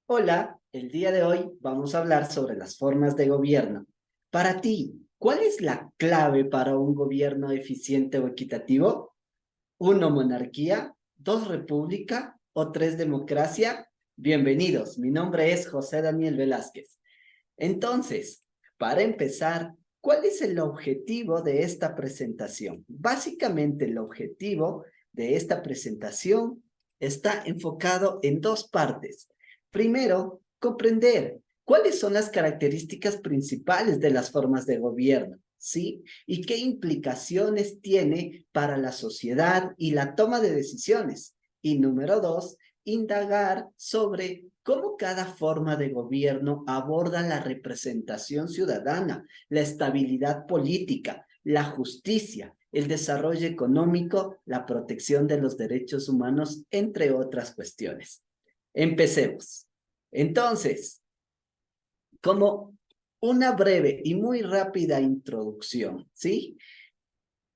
Hola, el día de hoy vamos a hablar sobre las formas de gobierno. Para ti, ¿cuál es la clave para un gobierno eficiente o equitativo? ¿Uno, monarquía? ¿Dos, república? ¿O tres, democracia? Bienvenidos, mi nombre es José Daniel Velázquez. Entonces, para empezar, ¿cuál es el objetivo de esta presentación? Básicamente, el objetivo de esta presentación está enfocado en dos partes. Primero, comprender cuáles son las características principales de las formas de gobierno, ¿sí? Y qué implicaciones tiene para la sociedad y la toma de decisiones. Y número dos, indagar sobre cómo cada forma de gobierno aborda la representación ciudadana, la estabilidad política, la justicia, el desarrollo económico, la protección de los derechos humanos, entre otras cuestiones. Empecemos. Entonces, como una breve y muy rápida introducción, ¿sí?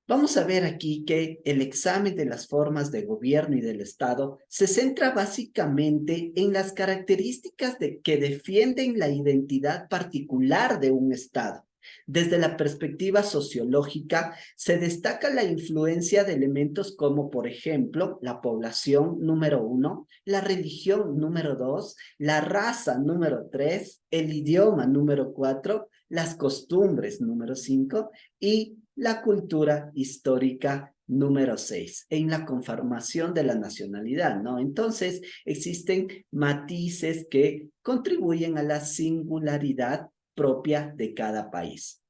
Vamos a ver aquí que el examen de las formas de gobierno y del Estado se centra básicamente en las características que defienden la identidad particular de un Estado. Desde la perspectiva sociológica, se destaca la influencia de elementos como, por ejemplo, la población número uno, la religión número dos, la raza número tres, el idioma número cuatro, las costumbres número cinco y la cultura histórica número 6 en la conformación de la nacionalidad, ¿no? Entonces, existen matices que contribuyen a la singularidad propia de cada país.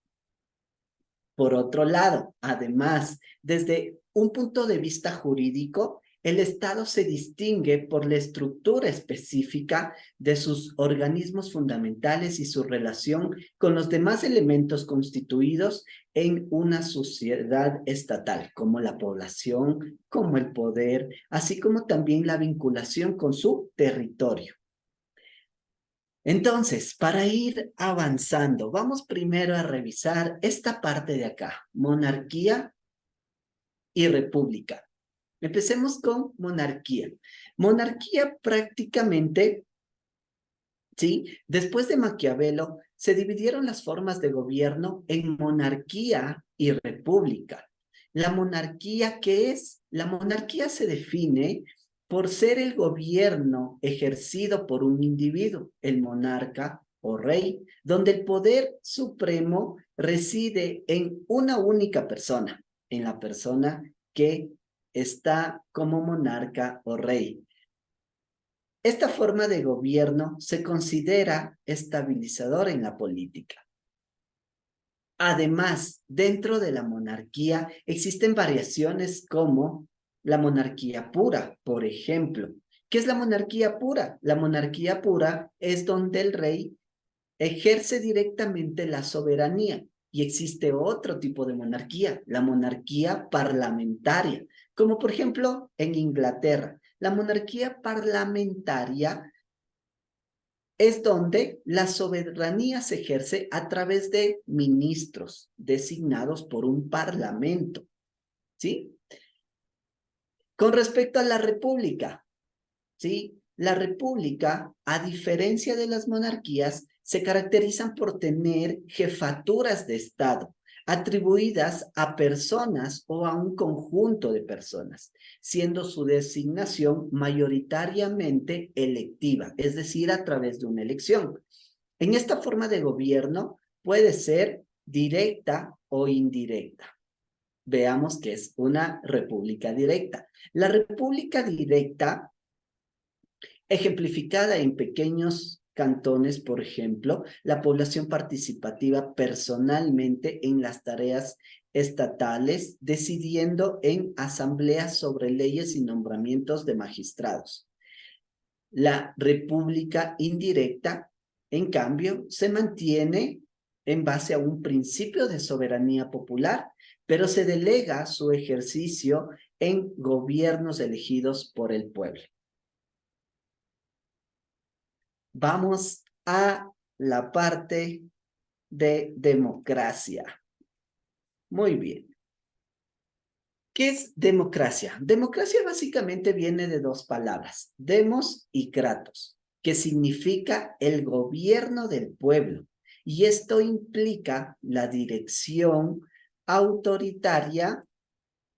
Por otro lado, además, desde un punto de vista jurídico, el Estado se distingue por la estructura específica de sus organismos fundamentales y su relación con los demás elementos constituidos en una sociedad estatal, como la población, como el poder, así como también la vinculación con su territorio. Entonces, para ir avanzando, vamos primero a revisar esta parte de acá, monarquía y república. Empecemos con monarquía. Monarquía prácticamente, ¿sí? Después de Maquiavelo, se dividieron las formas de gobierno en monarquía y república. La monarquía, ¿qué es? La monarquía se define por ser el gobierno ejercido por un individuo, el monarca o rey, donde el poder supremo reside en una única persona, en la persona que está como monarca o rey. Esta forma de gobierno se considera estabilizadora en la política. Además, dentro de la monarquía existen variaciones como la monarquía pura, por ejemplo. ¿Qué es la monarquía pura? La monarquía pura es donde el rey ejerce directamente la soberanía. Y existe otro tipo de monarquía, la monarquía parlamentaria, como por ejemplo en Inglaterra. La monarquía parlamentaria es donde la soberanía se ejerce a través de ministros designados por un parlamento, ¿sí? Con respecto a la república, ¿sí? La república, a diferencia de las monarquías, se caracterizan por tener jefaturas de Estado atribuidas a personas o a un conjunto de personas, siendo su designación mayoritariamente electiva, es decir, a través de una elección. En esta forma de gobierno puede ser directa o indirecta. Veamos qué es una república directa. La república directa, ejemplificada en pequeños cantones, por ejemplo, la población participativa personalmente en las tareas estatales, decidiendo en asambleas sobre leyes y nombramientos de magistrados. La república indirecta, en cambio, se mantiene en base a un principio de soberanía popular, pero se delega su ejercicio en gobiernos elegidos por el pueblo. Vamos a la parte de democracia. Muy bien. ¿Qué es democracia? Democracia básicamente viene de dos palabras, demos y kratos. que significa el gobierno del pueblo. Y esto implica la dirección autoritaria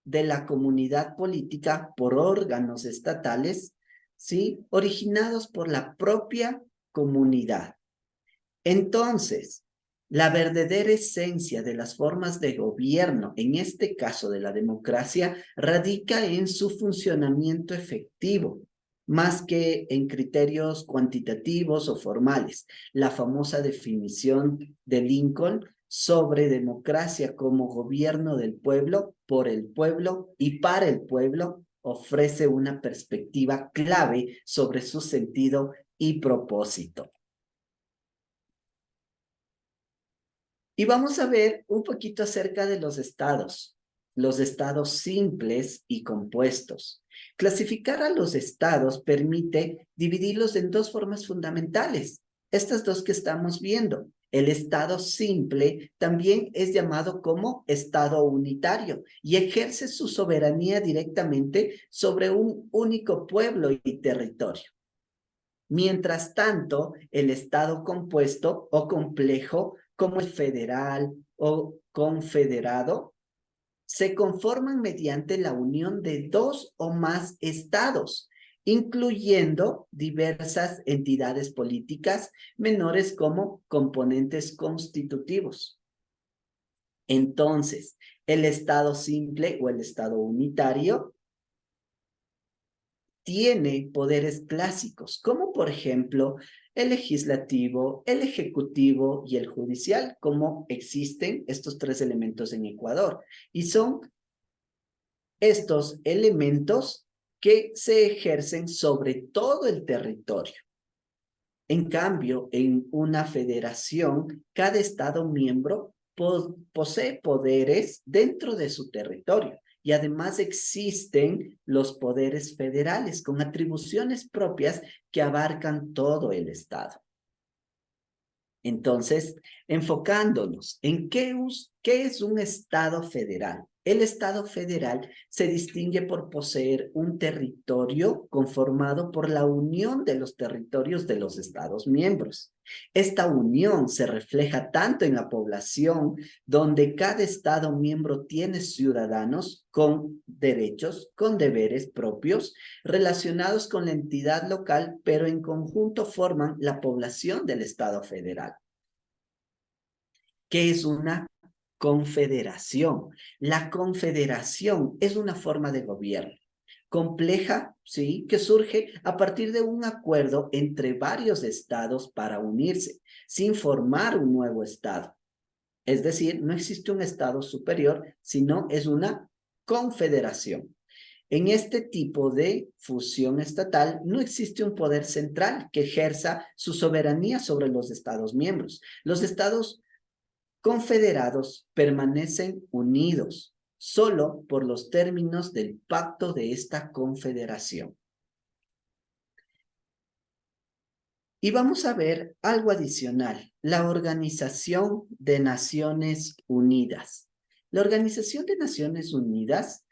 de la comunidad política por órganos estatales, ¿sí? Originados por la propia comunidad. Entonces, la verdadera esencia de las formas de gobierno, en este caso de la democracia, radica en su funcionamiento efectivo, más que en criterios cuantitativos o formales. La famosa definición de Lincoln sobre democracia como gobierno del pueblo, por el pueblo y para el pueblo, ofrece una perspectiva clave sobre su sentido y propósito. Y vamos a ver un poquito acerca de los estados simples y compuestos. Clasificar a los estados permite dividirlos en dos formas fundamentales, estas dos que estamos viendo. El estado simple también es llamado como estado unitario y ejerce su soberanía directamente sobre un único pueblo y territorio. Mientras tanto, el estado compuesto o complejo, como el federal o confederado, se conforman mediante la unión de dos o más estados, incluyendo diversas entidades políticas menores como componentes constitutivos. Entonces, el estado simple o el estado unitario tiene poderes clásicos, como por ejemplo el legislativo, el ejecutivo y el judicial, como existen estos tres elementos en Ecuador. Y son estos elementos que se ejercen sobre todo el territorio. En cambio, en una federación, cada estado miembro posee poderes dentro de su territorio. Y además existen los poderes federales con atribuciones propias que abarcan todo el estado. Entonces, enfocándonos en qué es un estado federal. El estado federal se distingue por poseer un territorio conformado por la unión de los territorios de los estados miembros. Esta unión se refleja tanto en la población, donde cada estado miembro tiene ciudadanos con derechos, con deberes propios, relacionados con la entidad local, pero en conjunto forman la población del estado federal. ¿Qué es una confederación? La confederación es una forma de gobierno compleja, ¿sí? Que surge a partir de un acuerdo entre varios estados para unirse, sin formar un nuevo estado. Es decir, no existe un estado superior, sino es una confederación. En este tipo de fusión estatal no existe un poder central que ejerza su soberanía sobre los estados miembros. Los estados confederados permanecen unidos solo por los términos del pacto de esta confederación. Y vamos a ver algo adicional, la Organización de Naciones Unidas. La Organización de Naciones Unidas,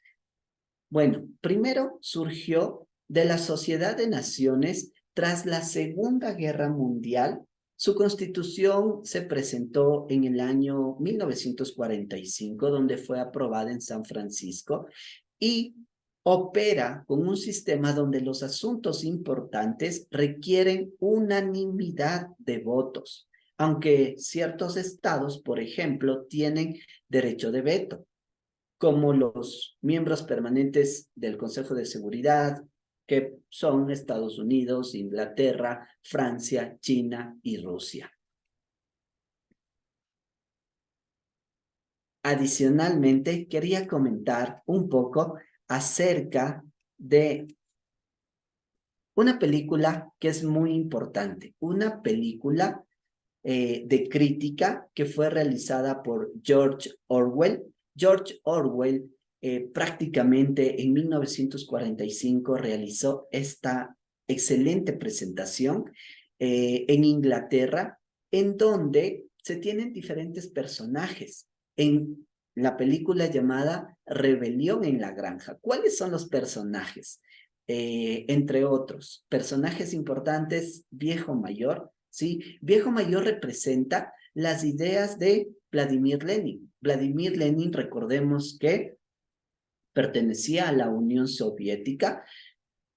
bueno, primero surgió de la Sociedad de Naciones tras la Segunda Guerra Mundial. Su constitución se presentó en el año 1945, donde fue aprobada en San Francisco, y opera con un sistema donde los asuntos importantes requieren unanimidad de votos, aunque ciertos estados, por ejemplo, tienen derecho de veto, como los miembros permanentes del Consejo de Seguridad, que son Estados Unidos, Inglaterra, Francia, China y Rusia. Adicionalmente, quería comentar un poco acerca de una película que es muy importante, una película de crítica que fue realizada por George Orwell. George Orwell prácticamente en 1945 realizó esta excelente presentación en Inglaterra, en donde se tienen diferentes personajes en la película llamada Rebelión en la Granja. ¿Cuáles son los personajes? entre otros. Personajes importantes, Viejo Mayor, ¿sí? Viejo Mayor representa las ideas de Vladimir Lenin. Vladimir Lenin, recordemos que pertenecía a la Unión Soviética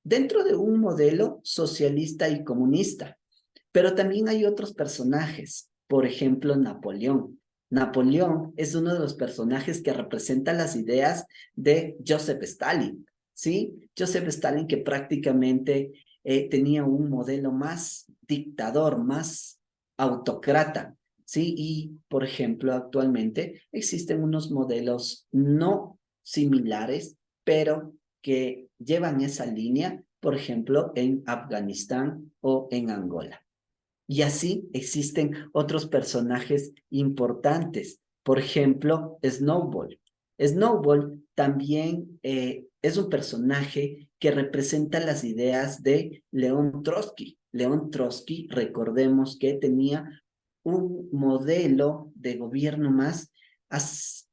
dentro de un modelo socialista y comunista. Pero también hay otros personajes, por ejemplo, Napoleón. Napoleón es uno de los personajes que representa las ideas de Joseph Stalin, ¿sí? Joseph Stalin que prácticamente tenía un modelo más dictador, más autócrata, ¿sí? Y, por ejemplo, actualmente existen unos modelos no similares, pero que llevan esa línea, por ejemplo, en Afganistán o en Angola. Y así existen otros personajes importantes. Por ejemplo, Snowball. Snowball también es un personaje que representa las ideas de León Trotsky. León Trotsky, recordemos que tenía un modelo de gobierno más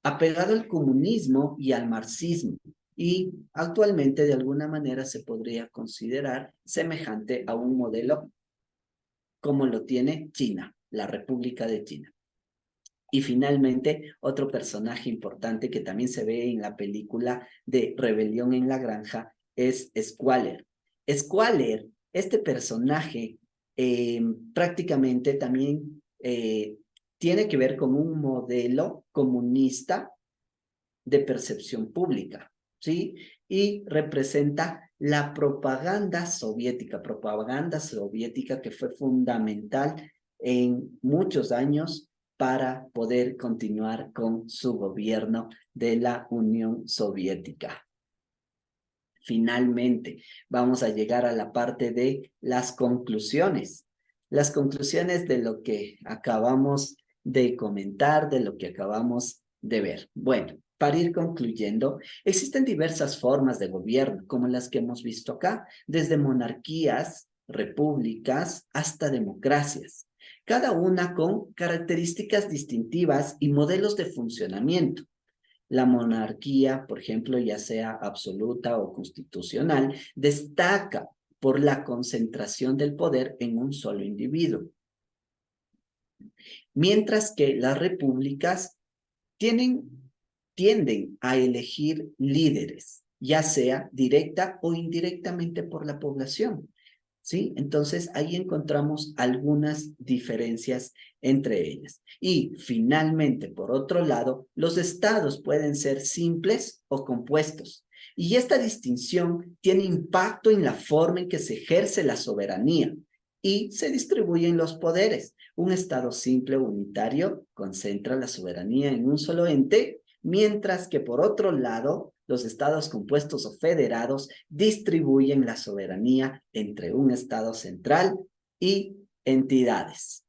apegado al comunismo y al marxismo. Y actualmente, de alguna manera, se podría considerar semejante a un modelo como lo tiene China, la República de China. Y finalmente, otro personaje importante que también se ve en la película de Rebelión en la Granja es Squaller. Squaller, este personaje, prácticamente también tiene que ver con un modelo comunista de percepción pública, ¿sí? Y representa la propaganda soviética que fue fundamental en muchos años para poder continuar con su gobierno de la Unión Soviética. Finalmente, vamos a llegar a la parte de las conclusiones. Las conclusiones de lo que acabamos de comentar, de lo que acabamos de ver. Bueno, para ir concluyendo, existen diversas formas de gobierno, como las que hemos visto acá, desde monarquías, repúblicas, hasta democracias, cada una con características distintivas y modelos de funcionamiento. La monarquía, por ejemplo, ya sea absoluta o constitucional, destaca por la concentración del poder en un solo individuo, mientras que las repúblicas tienden a elegir líderes, ya sea directa o indirectamente por la población. ¿Sí? Entonces, ahí encontramos algunas diferencias entre ellas. Y finalmente, por otro lado, los estados pueden ser simples o compuestos. Y esta distinción tiene impacto en la forma en que se ejerce la soberanía y se distribuyen los poderes. Un estado simple o unitario concentra la soberanía en un solo ente, mientras que por otro lado, los estados compuestos o federados distribuyen la soberanía entre un estado central y entidades.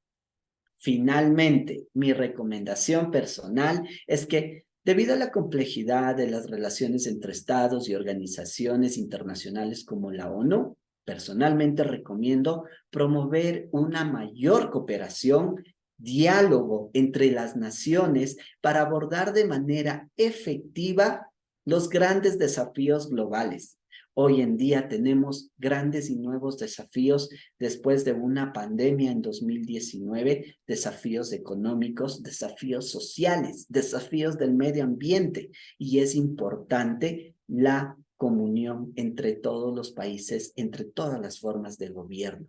Finalmente, mi recomendación personal es que debido a la complejidad de las relaciones entre estados y organizaciones internacionales como la ONU, personalmente recomiendo promover una mayor cooperación, diálogo entre las naciones para abordar de manera efectiva los grandes desafíos globales. Hoy en día tenemos grandes y nuevos desafíos después de una pandemia en 2019, desafíos económicos, desafíos sociales, desafíos del medio ambiente, y es importante la comunión entre todos los países, entre todas las formas de gobierno.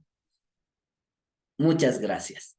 Muchas gracias.